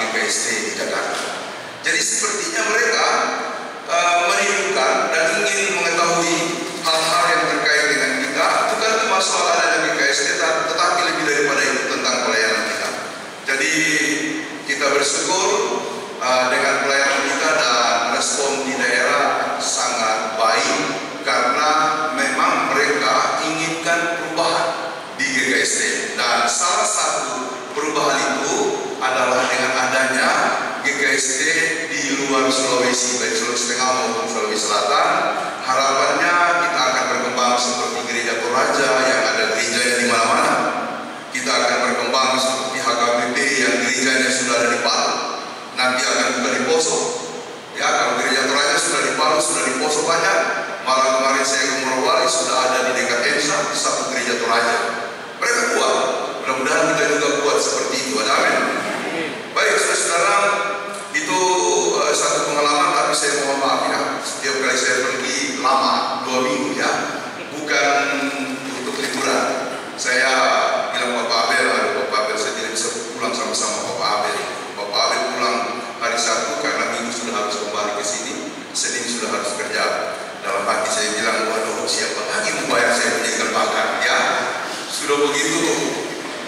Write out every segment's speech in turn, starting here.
GKST di Jakarta. Jadi sepertinya mereka merindukan dan ingin mengetahui hal-hal yang terkait dengan kita, bukan cuma soal adanya GKST, tetapi lebih daripada itu tentang pelayanan kita. Jadi kita bersyukur dengan pelayanan kita dan respon di daerah sangat baik, karena memang mereka inginkan perubahan di GKST, dan salah satu perubahan itu adalah dengan adanya GKST di luar Sulawesi, baik Sulawesi Tengah maupun Sulawesi Selatan. Harapannya kita akan berkembang seperti Gereja Toraja yang ada gerejanya di mana-mana. Kita akan berkembang seperti HKBP yang gerejanya sudah ada di Palu, nanti akan juga di Poso. Ya, kalau Gereja Toraja sudah di Palu, sudah di Poso banyak. Malah kemarin saya ke Morowali sudah ada di dekat Emsa, di satu Gereja Toraja. Mereka kuat. Mudah-mudahan kita juga kuat seperti itu. Amin. Baik, saudara-saudara, itu satu pengalaman, tapi saya mohon maaf ya, setiap kali saya pergi lama, 2 minggu ya, bukan untuk liburan. Saya bilang Bapak Abel, Bapak Abel saya tidak bisa pulang sama-sama Bapak Abel. Bapak Abel pulang hari Sabtu karena Minggu sudah harus kembali ke sini, Senin sudah harus kerja. Dalam hati saya bilang, waduh, siapa lagi membayar saya punya ikan bakar ya. Sudah begitu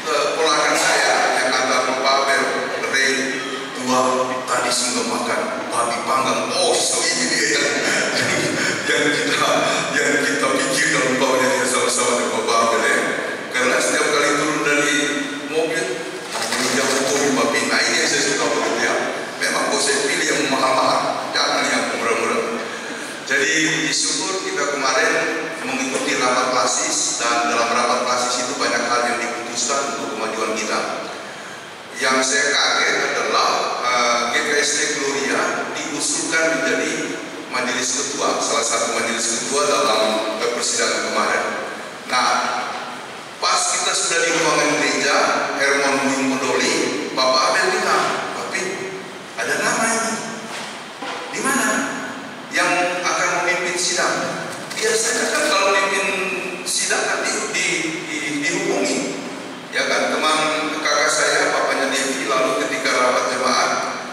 ponakan saya yang kata Bapak Abel, Rey, tua tadi singgah makan babi panggang. Oh, so ini dia yang kita pikir dalam bawahnya tidak sama-sama dengan Bapak Abel ya. Karena setiap kali turun dari mobil, yang mobil babi, nah ini yang saya suka begitu ya. Memang kok saya pilih yang mahal-mahal, jangan yang murah-murah. Jadi syukur kita kemarin mengikuti rapat klasis, dan dalam rapat klasis itu banyak hal yang diputuskan untuk kemajuan kita. Yang saya kaget adalah GKST Gloria diusulkan menjadi majelis ketua, salah satu majelis ketua dalam persidangan kemarin. Nah, pas kita sudah di ruangan gereja Hermon Wingkodoli, Bapak Abel bilang, tapi ada nama ini, di mana yang akan memimpin sidang? Biasanya kan kalau memimpin sidang nanti dihubungi, ya kan, teman kakak saya, papanya Devi, lalu ketika rapat jemaat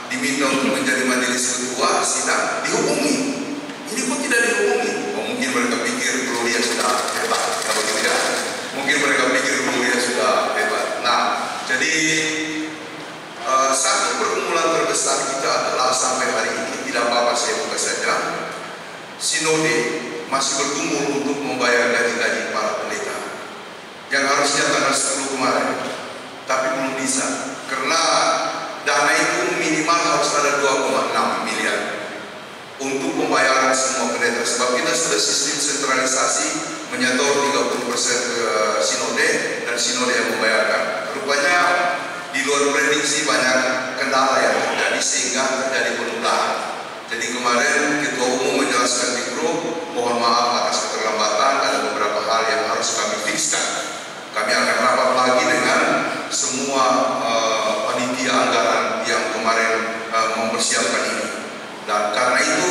diminta untuk menjadi majelis ketua sidang, dihubungi. Ini kok tidak dihubungi? Oh, mungkin mereka pikir Gloria sudah hebat, kalau tidak, mungkin mereka pikir Gloria sudah hebat. Nah, jadi satu pergumulan terbesar kita adalah sampai hari ini, tidak apa-apa saya buka saja, sinode masih bergumul untuk membayar gaji-gaji para pendeta yang harusnya tanggal 10 kemarin, tapi belum bisa karena dana itu minimal harus ada 2,6 miliar untuk pembayaran semua pendeta, sebab kita sudah sistem sentralisasi menyetor 30% ke sinode dan sinode yang membayarkan. Rupanya di luar prediksi banyak kendala yang terjadi sehingga terjadi penundaan. Jadi kemarin Ketua Umum menjelaskan di grup, mohon maaf atas keterlambatan, ada beberapa hal yang harus kami fikskan. Kami akan rapat lagi dengan semua panitia anggaran yang kemarin mempersiapkan ini. Dan karena itu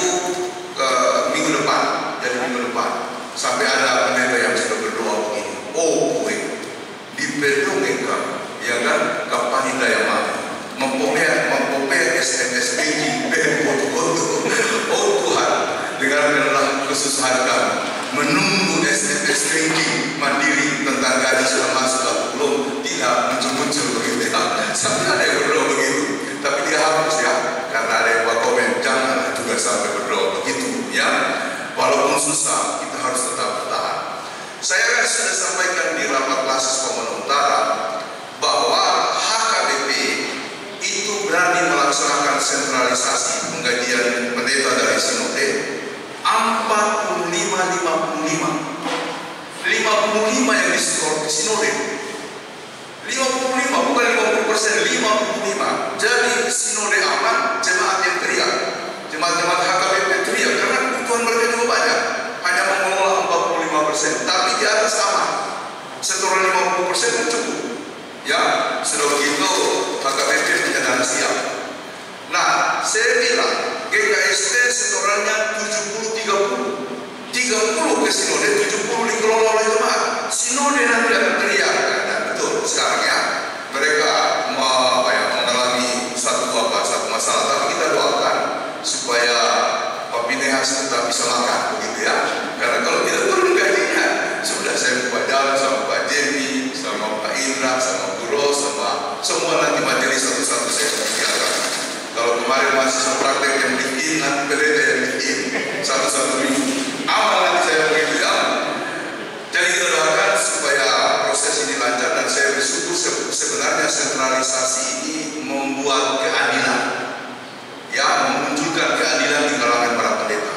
minggu depan, jadi minggu depan, sampai ada pendeta yang sudah berdoa begini, oh gue, di Bedongeka, ya kan, kapan daya mati, mempopea SMSBG, oh Tuhan, dengarkanlah kesusahan kami, menunggu SMSBG mandiri tentang gaji sudah masuk atau belum, tidak muncul-muncul begitu ya. Sampai ada yang berdoa begitu, tapi dia hapus ya, karena ada yang komen, jangan juga sampai berdoa begitu ya. Walaupun susah, kita harus tetap bertahan. Saya kan sudah sampaikan di rapat klasis Komuno Utara bahwa HKBP itu berani melaksanakan sentralisasi penggajian pendeta dari sinode 45 yang disetor ke sinode, 55 bukan 50%, 55. Jadi sinode aman, jemaat yang teriak, jemaat-jemaat HKBP teriak karena kebutuhan mereka juga banyak, hanya mengelola 45%, tapi di atas aman, setoran 50% pun cukup. Ya, sudah begitu HKBP punya dana siap. Nah, saya bilang GKST setorannya 70-30 ke sinode, 70 dikelola oleh jemaat. Sinode nanti akan teriak, dan betul sekarang ya mereka mengalami satu dua kemarin mahasiswa praktek yang bikin, nanti pendeta yang bikin satu-satu minggu. Amal nanti saya begitu ya. Jadi kita doakan supaya proses ini lancar, dan saya bersyukur sebenarnya sentralisasi ini membuat keadilan, ya, memunculkan keadilan di kalangan para pendeta.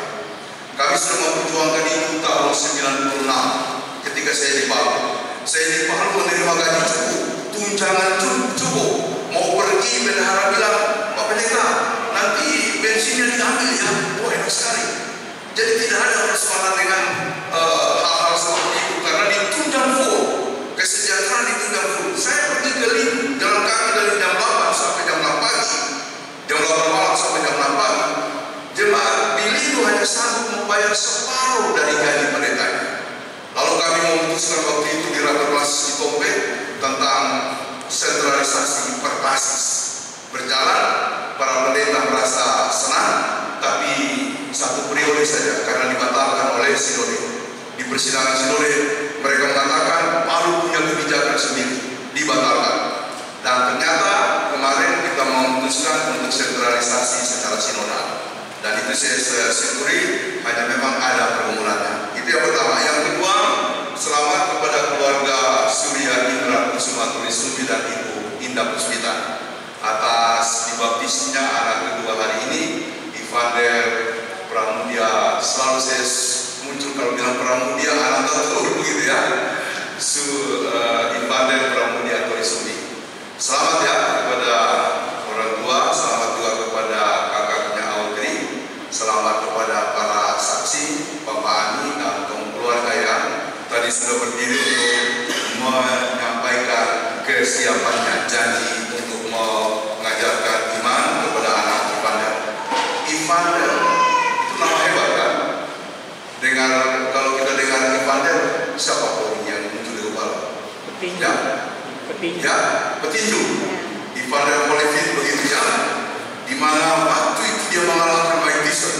Kami sudah memperjuangkan itu tahun 96 ketika saya di Palu. Saya di Palu menerima gaji cukup, tunjangan cukup. Mau pergi bendahara bilang, Pak Pendeta, nanti bensinnya diambil ya. Wah, enak sekali. Jadi tidak ada persoalan dengan hal-hal seperti itu, karena ditunjang full, kesejahteraan ditunjang full. Saya pergi ke jalan kaki dari jam 8 sampai jam 6 pagi, jam 8 malam sampai jam 6 pagi. Jemaat Bili itu hanya sanggup membayar separuh dari gaji pendetanya. Lalu kami memutuskan waktu itu di Rakernas di Tombe tentang sentralisasi per basis. Berjalan, para pendeta merasa senang, tapi satu periode saja karena dibatalkan oleh Sinode. Di persidangan Sinode mereka mengatakan Palu punya kebijakan sendiri, dibatalkan. Dan ternyata kemarin kita memutuskan untuk sentralisasi secara sinodal. Dan itu saya syukuri, hanya memang ada pergumulannya. Itu yang pertama. Yang kedua, selamat kepada keluarga Surya Indra Kusuma Turisumi dan Ibu Indah Puspita atas dibaptisnya anak kedua hari ini, Ivander Pramudia. Selalu saya muncul kalau bilang Pramudia anak tertua begitu ya. Ivander Pramudia Turisumi. Selamat ya kepada orang tua, selamat juga kepada kakaknya Audrey, selamat kepada para saksi, Bapak Ani dan kaum keluarga yang tadi sudah berdiri untuk menyampaikan kesiapannya, janji untuk mengajarkan iman kepada anak Ivander. Ivander itu nama hebat kan? Kalau kita dengar Ivander, siapa orang yang muncul di kepala? Ya, petinju. Ivander Holyfield begitu ya. Di mana waktu itu dia mengalahkan Mike Tyson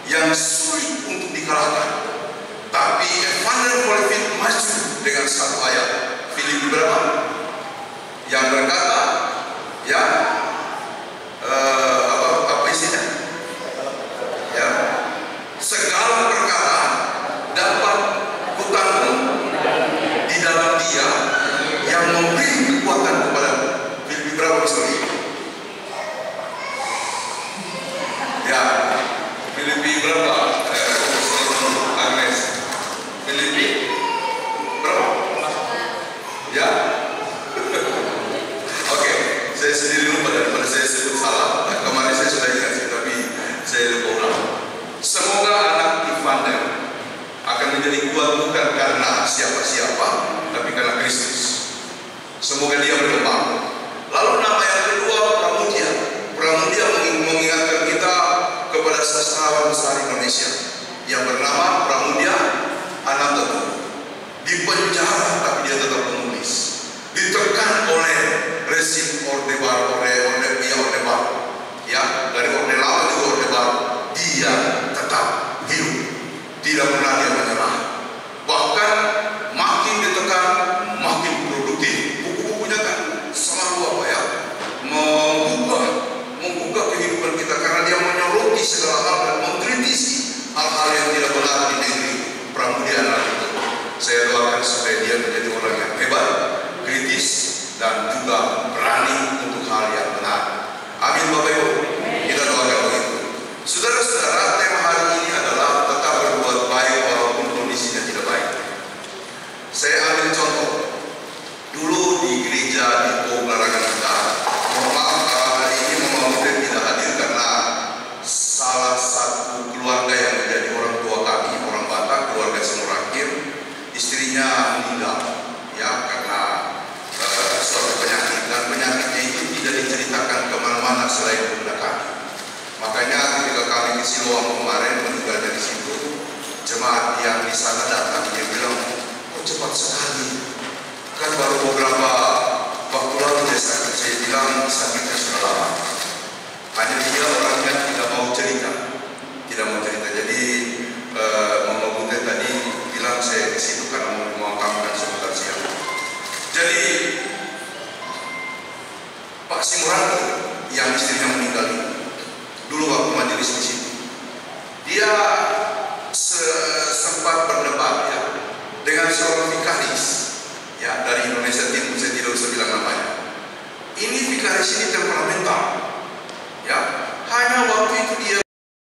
yang sulit untuk dikalahkan. Tapi Evander Holyfield maju dengan satu ayat. Filipi berapa? Yang berkata, ya, apa isinya? Ya, segala perkara dapat kutanggung di dalam Dia yang memberi kekuatan kepada. Filipi berapa sorry? Ya, Filipi berapa? Agnes, Filipi berapa? Ya, oke, saya sendiri lupa daripada saya sebut salah. Kemarin saya sudah ingat, tapi saya lupa ulang. Semoga anak Ivander akan menjadi kuat bukan karena siapa-siapa, tapi karena Kristus. Semoga dia berkembang. Lalu nama yang kedua, Pramudia. Pramudia mengingatkan kita kepada sastrawan besar Indonesia yang bernama Pramudia Anantatur. Di penjara tapi dia tetap menulis. Ditekan oleh rezim Orde Baru, Orde Baru. Ya, dari Orde Lama juga Orde Baru. Dia tetap hidup. Tidak pernah dia menyerah. Bahkan makin ditekan, makin produktif. Buku-bukunya kan selalu apa ya? Membuka kehidupan kita karena dia menyoroti segala hal dan mengkritisi hal-hal yang tidak benar di negeri Pramudia itu. Saya doakan supaya dia menjadi orang yang hebat, kritis, dan juga berani untuk hal yang benar. Amin Bapak Ibu. Kita doakan begitu. Saudara-saudara, tema hari ini adalah tetap berbuat baik walaupun kondisinya tidak baik. Saya ambil contoh. Dulu di gereja di Larangan kita, mohon maaf hari ini Mama Muda tidak hadir karena salah satu keluarga yang menjadi orang tua kami, orang Batak, keluarga Semurakir, istrinya meninggal ya karena suatu penyakit, dan penyakitnya itu tidak diceritakan kemana-mana selain kepada kami. Makanya ketika kami di Siloam kemarin meninggal dari situ, jemaat yang di sana datang, dia bilang, kok cepat sekali, kan baru beberapa waktu lalu dia sakit. Saya bilang sakitnya sudah lama, hanya dia orangnya tidak mau cerita. Jadi Mama Butet tadi bilang saya ke situ karena mau memakamkan sebentar siang. Jadi Pak Simurang yang istrinya meninggal ini dulu waktu majelis di situ. Dia sempat berdebat ya dengan seorang vikaris ya dari Indonesia Timur, saya tidak usah bilang namanya. Ini vikaris ini temperamental ya, hanya waktu itu dia